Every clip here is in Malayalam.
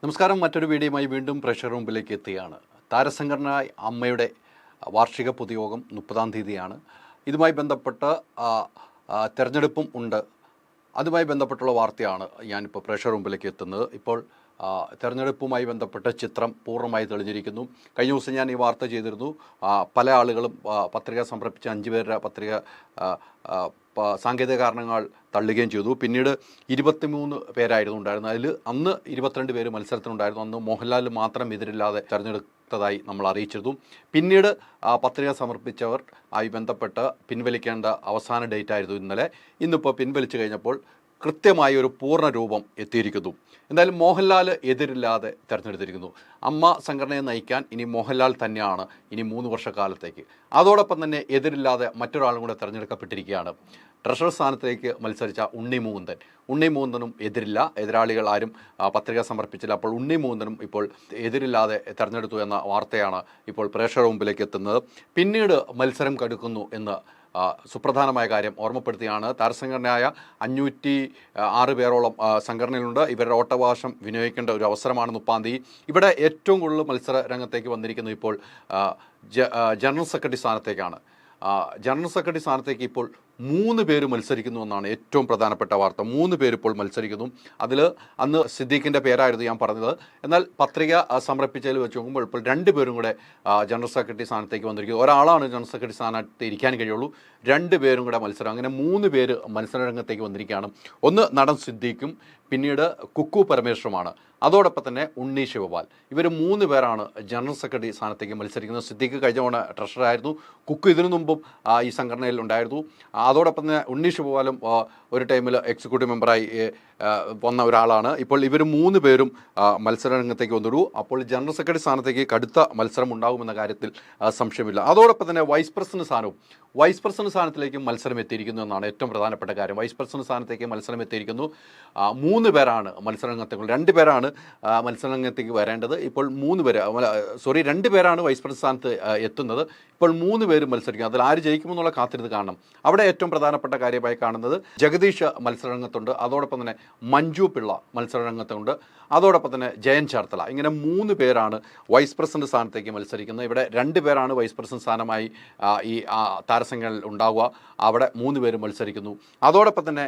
നമസ്കാരം. മറ്റൊരു വീഡിയോയുമായി വീണ്ടും പ്രേക്ഷകരുടെ മുമ്പിലേക്ക് എത്തുകയാണ്. താരസംഘടന അമ്മയുടെ വാർഷിക പൊതുയോഗം 30-ാം തീയതിയാണ്. ഇതുമായി ബന്ധപ്പെട്ട് തെരഞ്ഞെടുപ്പും ഉണ്ട്. അതുമായി ബന്ധപ്പെട്ടുള്ള വാർത്തയാണ് ഞാനിപ്പോൾ പ്രേക്ഷകരുടെ മുമ്പിലേക്ക് എത്തുന്നത്. ഇപ്പോൾ തെരഞ്ഞെടുപ്പുമായി ബന്ധപ്പെട്ട ചിത്രം പൂർണ്ണമായി തെളിഞ്ഞിരിക്കുന്നു. കഴിഞ്ഞ ദിവസം ഞാൻ ഈ വാർത്ത ചെയ്തിരുന്നു. പല ആളുകളും പത്രിക സമർപ്പിച്ച 5 പേരുടെ പത്രിക സാങ്കേതിക കാരണങ്ങൾ തള്ളുകയും ചെയ്തു. പിന്നീട് 23 പേരായിരുന്നു ഉണ്ടായിരുന്നത്. അതിൽ അന്ന് 22 പേര് മത്സരത്തിനുണ്ടായിരുന്നു. അന്ന് മോഹൻലാൽ മാത്രം എതിരില്ലാതെ തെരഞ്ഞെടുത്തതായി നമ്മൾ അറിയിച്ചിരുന്നു. പിന്നീട് പത്രിക സമർപ്പിച്ചവർ ആയി ബന്ധപ്പെട്ട് പിൻവലിക്കേണ്ട അവസാന ഡേറ്റ് ആയിരുന്നു ഇന്നലെ. ഇന്നിപ്പോൾ പിൻവലിച്ചു കഴിഞ്ഞപ്പോൾ കൃത്യമായ ഒരു പൂർണ്ണ രൂപം എത്തിയിരിക്കുന്നു. എന്തായാലും മോഹൻലാൽ എതിരില്ലാതെ തിരഞ്ഞെടുത്തിരിക്കുന്നു. അമ്മ സംഘടനയെ നയിക്കാൻ ഇനി മോഹൻലാൽ തന്നെയാണ് ഇനി 3 വർഷക്കാലത്തേക്ക്. അതോടൊപ്പം തന്നെ എതിരില്ലാതെ മറ്റൊരാളും കൂടെ തിരഞ്ഞെടുക്കപ്പെട്ടിരിക്കുകയാണ്. ട്രഷറർ സ്ഥാനത്തേക്ക് മത്സരിച്ച ഉണ്ണി മുകുന്ദനും എതിരില്ല. എതിരാളികൾ ആരും പത്രിക സമർപ്പിച്ചില്ല. അപ്പോൾ ഉണ്ണി മുകുന്ദനും ഇപ്പോൾ എതിരില്ലാതെ തിരഞ്ഞെടുത്തു എന്ന വാർത്തയാണ് ഇപ്പോൾ പ്രേക്ഷകരുടെ മുമ്പിലേക്ക് എത്തുന്നത്. പിന്നീട് മത്സരം കടുക്കുന്നു എന്ന് സുപ്രധാനമായ കാര്യം ഓർമ്മപ്പെടുത്തിയാണ്. താരസംഘടനയായ 506 പേരോളം സംഘടനയിലുണ്ട്. ഇവരുടെ വോട്ടവകാശം വിനിയോഗിക്കേണ്ട ഒരു അവസരമാണ് 30-ാം തീയതി. ഇവിടെ ഏറ്റവും കൂടുതൽ മത്സര രംഗത്തേക്ക് വന്നിരിക്കുന്നത് ഇപ്പോൾ ജനറൽ സെക്രട്ടറി സ്ഥാനത്തേക്കാണ്. ജനറൽ സെക്രട്ടറി സ്ഥാനത്തേക്ക് ഇപ്പോൾ 3 പേര് മത്സരിക്കുന്നു എന്നാണ് ഏറ്റവും പ്രധാനപ്പെട്ട വാർത്ത. 3 പേര് ഇപ്പോൾ മത്സരിക്കുന്നു. അതിൽ അന്ന് സിദ്ദീഖിൻ്റെ പേരായിരുന്നു ഞാൻ പറഞ്ഞത്. എന്നാൽ പത്രിക സമർപ്പിച്ചതിൽ വെച്ച് നോക്കുമ്പോൾ ഇപ്പോൾ 2 പേരും കൂടെ ജനറൽ സെക്രട്ടറി സ്ഥാനത്തേക്ക് വന്നിരിക്കുന്നു. ഒരാളാണ് ജനറൽ സെക്രട്ടറി സ്ഥാനത്ത് ഇരിക്കാൻ കഴിയുള്ളൂ. 2 പേരും കൂടെ മത്സരം. അങ്ങനെ 3 പേര് മത്സരരംഗത്തേക്ക് വന്നിരിക്കുകയാണ്. ഒന്ന് നടൻ സിദ്ദീഖും പിന്നീട് കുക്കു പരമേശ്വറുമാണ്. അതോടൊപ്പം തന്നെ ഉണ്ണി ശിവപാൽ. ഇവർ 3 പേരാണ് ജനറൽ സെക്രട്ടറി സ്ഥാനത്തേക്ക് മത്സരിക്കുന്നത്. സിദ്ദീഖ് കഴിഞ്ഞ തവണ ട്രഷറായിരുന്നു. കുക്കു ഇതിനു മുമ്പും ഈ സംഘടനയിൽ ഉണ്ടായിരുന്നു. അതോടൊപ്പം തന്നെ ഉണ്ണി ശിവപാലും ഒരു ടൈമിൽ എക്സിക്യൂട്ടീവ് മെമ്പറായി വന്ന ഒരാളാണ്. ഇപ്പോൾ ഇവർ 3 പേരും മത്സരരംഗത്തേക്ക് വന്നിടൂ. അപ്പോൾ ജനറൽ സെക്രട്ടറി സ്ഥാനത്തേക്ക് കടുത്ത മത്സരം ഉണ്ടാകുമെന്ന കാര്യത്തിൽ സംശയമില്ല. അതോടൊപ്പം തന്നെ വൈസ് പ്രസിഡന്റ് സ്ഥാനത്തിലേക്കും മത്സരം എത്തിയിരിക്കുന്നു എന്നാണ് ഏറ്റവും പ്രധാനപ്പെട്ട കാര്യം. വൈസ് പ്രസിഡന്റ് സ്ഥാനത്തേക്ക് മത്സരം എത്തിയിരിക്കുന്നു. 3 പേരാണ് മത്സരരംഗത്തേക്ക്, 2 പേരാണ് മത്സരരംഗത്തേക്ക് വരേണ്ടത്. ഇപ്പോൾ 2 പേരാണ് വൈസ് പ്രസിഡന്റ് സ്ഥാനത്ത് എത്തുന്നത്. ഇപ്പോൾ 3 പേര് മത്സരിക്കും. അതിൽ ആര് ജയിക്കുമെന്നുള്ള കാത്തിരുന്ന് കാണണം. അവിടെ ഏറ്റവും പ്രധാനപ്പെട്ട കാര്യമായി കാണുന്നത് ജഗദീഷ് മത്സരരംഗത്തുണ്ട്. അതോടൊപ്പം തന്നെ മഞ്ജു പിള്ള മത്സരരംഗത്തുണ്ട്. അതോടൊപ്പം തന്നെ ജയൻ ചേർത്തല. ഇങ്ങനെ 3 പേരാണ് വൈസ് പ്രസിഡന്റ് സ്ഥാനത്തേക്ക് മത്സരിക്കുന്നത്. ഇവിടെ 2 പേരാണ് വൈസ് പ്രസിഡന്റ് സ്ഥാനമായി ഈ താരസംഘടനയിൽ ഉണ്ടാവുക. അവിടെ 3 പേര് മത്സരിക്കുന്നു. അതോടൊപ്പം തന്നെ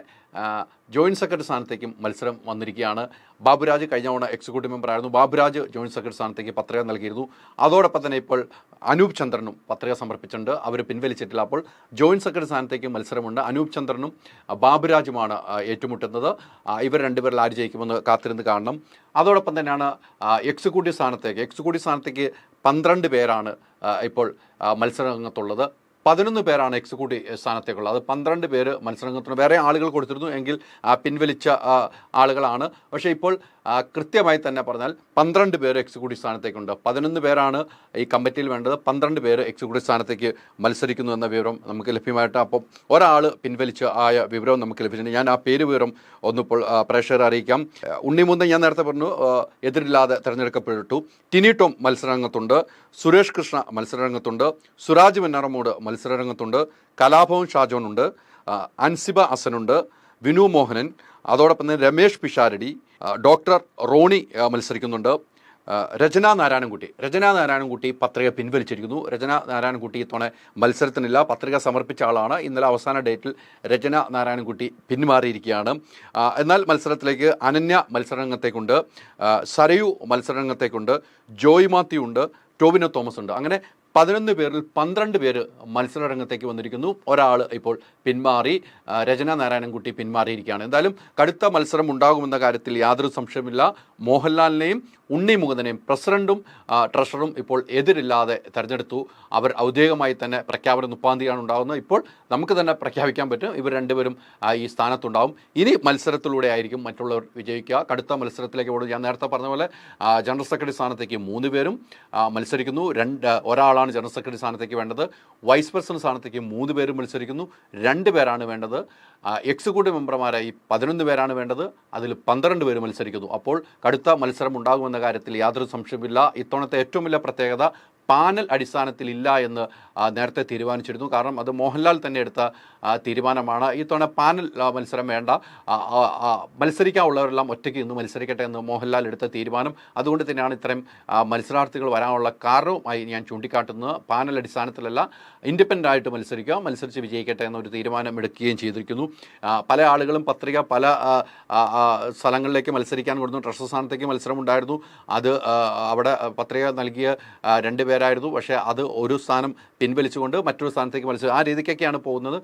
ജോയിൻറ്റ് സെക്രട്ടറി സ്ഥാനത്തേക്കും മത്സരം വന്നിരിക്കുകയാണ്. ബാബുരാജ് കഴിഞ്ഞ തവണ എക്സിക്യൂട്ടീവ് മെമ്പറായിരുന്നു. ബാബുരാജ് ജോയിൻറ്റ് സെക്രട്ടറി സ്ഥാനത്തേക്ക് പത്രിക നൽകിയിരുന്നു. അതോടൊപ്പം തന്നെ ഇപ്പോൾ അനൂപ് ചന്ദ്രനും പത്രിക സമർപ്പിച്ചിട്ടുണ്ട്. അവർ പിൻവലിച്ചിട്ടില്ല. അപ്പോൾ ജോയിൻറ്റ് സെക്രട്ടറി സ്ഥാനത്തേക്ക് മത്സരമുണ്ട്. അനൂപ് ചന്ദ്രനും ബാബുരാജുമാണ് ഏറ്റുമുട്ടുന്നത്. ഇവർ 2 പേരിൽ ആര് ജയിക്കുമെന്ന് കാത്തിരുന്ന് കാണണം. അതോടൊപ്പം തന്നെയാണ് എക്സിക്യൂട്ടീവ് സ്ഥാനത്തേക്ക് 12 പേരാണ് ഇപ്പോൾ മത്സരരംഗത്തുള്ളത്. 11 പേരാണ് എക്സിക്യൂട്ടീവ് സ്ഥാനത്തേക്കുള്ളത്. അത് 12 പേര് മത്സരരംഗത്തിന് വേറെ ആളുകൾ കൊടുത്തിരുന്നു എങ്കിൽ പിൻവലിച്ച ആളുകളാണ്. പക്ഷേ ഇപ്പോൾ കൃത്യമായി തന്നെ പറഞ്ഞാൽ 12 പേര് എക്സിക്യൂട്ടീവ് സ്ഥാനത്തേക്കുണ്ട്. 11 പേരാണ് ഈ കമ്മിറ്റിയിൽ വേണ്ടത്. 12 പേര് എക്സിക്യൂട്ടീവ് സ്ഥാനത്തേക്ക് മത്സരിക്കുന്നു എന്ന വിവരം നമുക്ക് ലഭ്യമായിട്ട്, അപ്പം ഒരാൾ പിൻവലിച്ച ആയ വിവരം നമുക്ക് ലഭിച്ചിട്ടുണ്ട്. ഞാൻ ആ പേര് വിവരം ഒന്നിപ്പോൾ പ്രേക്ഷകരെ അറിയിക്കാം. ഉണ്ണി മുകുന്ദൻ ഞാൻ നേരത്തെ പറഞ്ഞു എതിരില്ലാതെ തിരഞ്ഞെടുക്കപ്പെട്ടു. ടിനി ടോം മത്സരരംഗത്തുണ്ട്. സുരേഷ് കൃഷ്ണ മത്സരരംഗത്തുണ്ട്. സുരാജ് വെഞ്ഞാറമൂട് മത്സരരംഗത്തുണ്ട്. കലാഭവൻ ഷാജോനുണ്ട്. അൻസിബ അസനുണ്ട്. വിനു മോഹനൻ. അതോടൊപ്പം തന്നെ രമേഷ് പിഷാരടി, ഡോക്ടർ റോണി മത്സരിക്കുന്നുണ്ട്. രചന നാരായണൻകുട്ടി പത്രിക പിൻവലിച്ചിരിക്കുന്നു. രചന നാരായണൻകുട്ടി ഇത്തവണ മത്സരത്തിനില്ല. പത്രിക സമർപ്പിച്ച ആളാണ്. ഇന്നലെ അവസാന ഡേറ്റിൽ രചന നാരായണൻകുട്ടി പിന്മാറിയിരിക്കുകയാണ്. എന്നാൽ മത്സരത്തിലേക്ക് അനന്യ മത്സരരംഗത്തേക്കുണ്ട്. സരയു മത്സരരംഗത്തേക്കുണ്ട്. ജോയ് മാത്യു ഉണ്ട്. ടോവിനോ തോമസ് ഉണ്ട്. അങ്ങനെ 11 പേരിൽ 12 പേര് മത്സരരംഗത്തേക്ക് വന്നിരിക്കുന്നു. ഒരാൾ ഇപ്പോൾ പിന്മാറി. രചന നാരായണൻകുട്ടി പിന്മാറിയിരിക്കുകയാണ്. എന്തായാലും കടുത്ത മത്സരം ഉണ്ടാകുമെന്ന കാര്യത്തിൽ യാതൊരു സംശയമില്ല. മോഹൻലാലിനെയും ഉണ്ണി മുകുന്ദനെയും പ്രസിഡന്റും ട്രഷററും ഇപ്പോൾ എതിരില്ലാതെ തെരഞ്ഞെടുത്തു. അവർ ഔദ്യോഗികമായി തന്നെ പ്രഖ്യാപനം 30-ാം തീയതിയാണ് ഉണ്ടാകുന്നത്. ഇപ്പോൾ നമുക്ക് തന്നെ പ്രഖ്യാപിക്കാൻ പറ്റും ഇവർ 2 പേരും ഈ സ്ഥാനത്തുണ്ടാവും. ഇനി മത്സരത്തിലൂടെ ആയിരിക്കും മറ്റുള്ളവർ വിജയിക്കുക. കടുത്ത മത്സരത്തിലേക്ക് പോകുന്നത് ഞാൻ നേരത്തെ പറഞ്ഞ പോലെ ജനറൽ സെക്രട്ടറി സ്ഥാനത്തേക്ക് 3 പേരും മത്സരിക്കുന്നു. ഒരാളാണ് ജനറൽ സെക്രട്ടറി സ്ഥാനത്തേക്ക് വേണ്ടത്. വൈസ് പ്രസിഡന്റ് സ്ഥാനത്തേക്ക് 3 പേരും മത്സരിക്കുന്നു. 2 പേരാണ് വേണ്ടത്. എക്സിക്യൂട്ടീവ് മെമ്പർമാരായി 11 പേരാണ് വേണ്ടത്. അതിൽ 12 പേര് മത്സരിക്കുന്നു. അപ്പോൾ കടുത്ത മത്സരം ഉണ്ടാകുമെന്ന കാര്യത്തിൽ യാതൊരു സംശയമില്ല. ഇത്തവണത്തെ ഏറ്റവും വലിയ പ്രത്യേകത പാനൽ അടിസ്ഥാനത്തിൽ ഇല്ല എന്ന് നേരത്തെ തീരുമാനിച്ചിരുന്നു. കാരണം അത് മോഹൻലാൽ തന്നെ എടുത്ത തീരുമാനമാണ്. ഈ തവണ പാനൽ മത്സരം വേണ്ട, മത്സരിക്കാനുള്ളവരെല്ലാം ഒറ്റയ്ക്ക് ഇന്ന് മത്സരിക്കട്ടെ എന്ന് മോഹൻലാൽ എടുത്ത തീരുമാനം. അതുകൊണ്ട് തന്നെയാണ് ഇത്തരം മത്സരാർത്ഥികൾ വരാനുള്ള കാരണവുമായി ഞാൻ ചൂണ്ടിക്കാട്ടുന്നത്. പാനൽ അടിസ്ഥാനത്തിലല്ല, ഇൻഡിപെൻഡൻ്റ് ആയിട്ട് മത്സരിച്ച് വിജയിക്കട്ടെ എന്നൊരു തീരുമാനം എടുക്കുകയും ചെയ്തിരിക്കുന്നു. പല ആളുകളും പത്രിക പല സ്ഥലങ്ങളിലേക്ക് മത്സരിക്കാൻ കൊടുത്തു. ട്രഷർ സ്ഥാനത്തേക്ക് മത്സരമുണ്ടായിരുന്നു. അത് അവിടെ പത്രിക നൽകിയ 2 പേരായിരുന്നു. പക്ഷേ അത് ഒരു സ്ഥാനം പിൻവലിച്ചുകൊണ്ട് മറ്റൊരു സ്ഥാനത്തേക്ക് മത്സരം, ആ രീതിക്കൊക്കെയാണ് പോകുന്നത്.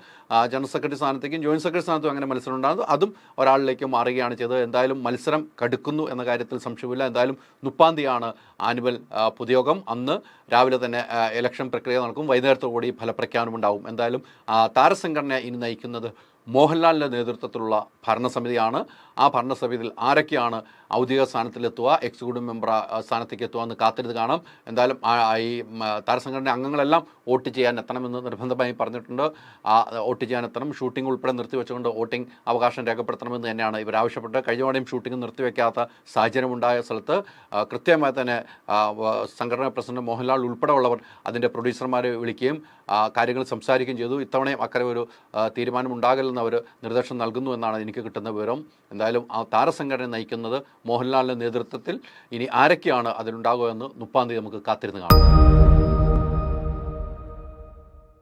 ജനറൽ സെക്രട്ടറി സ്ഥാനത്തേക്കും ജോയിൻറ്റ് സെക്രട്ടറി സ്ഥാനത്തും അങ്ങനെ മത്സരം ഉണ്ടാകുന്നു. അതും ഒരാളിലേക്ക് മാറുകയാണ് ചെയ്തത്. എന്തായാലും മത്സരം കടുക്കുന്നു എന്ന കാര്യത്തിൽ സംശയമില്ല. എന്തായാലും 30-ാം തീയതിയാണ് ആനുവൽ പൊതുയോഗം. അന്ന് രാവിലെ തന്നെ ഇലക്ഷൻ പ്രക്രിയ നടക്കും. വൈകുന്നേരത്തോടുകൂടി ഫലപ്രഖ്യാപനം ഉണ്ടാവും. എന്തായാലും താരസംഘടന ഇനി നയിക്കുന്നത് മോഹൻലാലിൻ്റെ നേതൃത്വത്തിലുള്ള ഭരണസമിതിയാണ്. ആ ഭരണസമിതിയിൽ ആരൊക്കെയാണ് ഔദ്യോഗിക സ്ഥാനത്തിലെത്തുക, എക്സിക്യൂട്ടീവ് മെമ്പർ സ്ഥാനത്തേക്ക് എത്തുക എന്ന് കാത്തിരുന്ന് കാണാം. എന്തായാലും ഈ താരസംഘടന അംഗങ്ങളെല്ലാം വോട്ട് ചെയ്യാൻ എത്തണമെന്ന് നിർബന്ധമായി പറഞ്ഞിട്ടുണ്ട്. വോട്ട് ചെയ്യാൻ എത്തണം. ഷൂട്ടിംഗ് ഉൾപ്പെടെ നിർത്തിവെച്ചുകൊണ്ട് വോട്ടിംഗ് അവകാശം രേഖപ്പെടുത്തണമെന്ന് തന്നെയാണ് ഇവർ ആവശ്യപ്പെട്ടത്. കഴിഞ്ഞ തവണയും ഷൂട്ടിംഗ് നിർത്തിവെക്കാത്ത സാഹചര്യമുണ്ടായ സ്ഥലത്ത് കൃത്യമായി തന്നെ സംഘടനാ പ്രസിഡന്റ് മോഹൻലാൽ ഉൾപ്പെടെയുള്ളവർ അതിൻ്റെ പ്രൊഡ്യൂസർമാരെ വിളിക്കുകയും കാര്യങ്ങൾ സംസാരിക്കുകയും ചെയ്തു. ഇത്തവണയും അക്കരെ ഒരു തീരുമാനം ഉണ്ടാകില്ലെന്ന് അവർ നിർദ്ദേശം നൽകുന്നു എന്നാണ് എനിക്ക് കിട്ടുന്ന വിവരം. എന്തായാലും ആ താരസംഘടന നയിക്കുന്നത് മോഹൻലാലിൻ്റെ നേതൃത്വത്തിൽ. ഇനി ആരൊക്കെയാണ് അതിലുണ്ടാകുക എന്ന് 30-ാം തീയതി നമുക്ക് കാത്തിരുന്ന് കാണാം.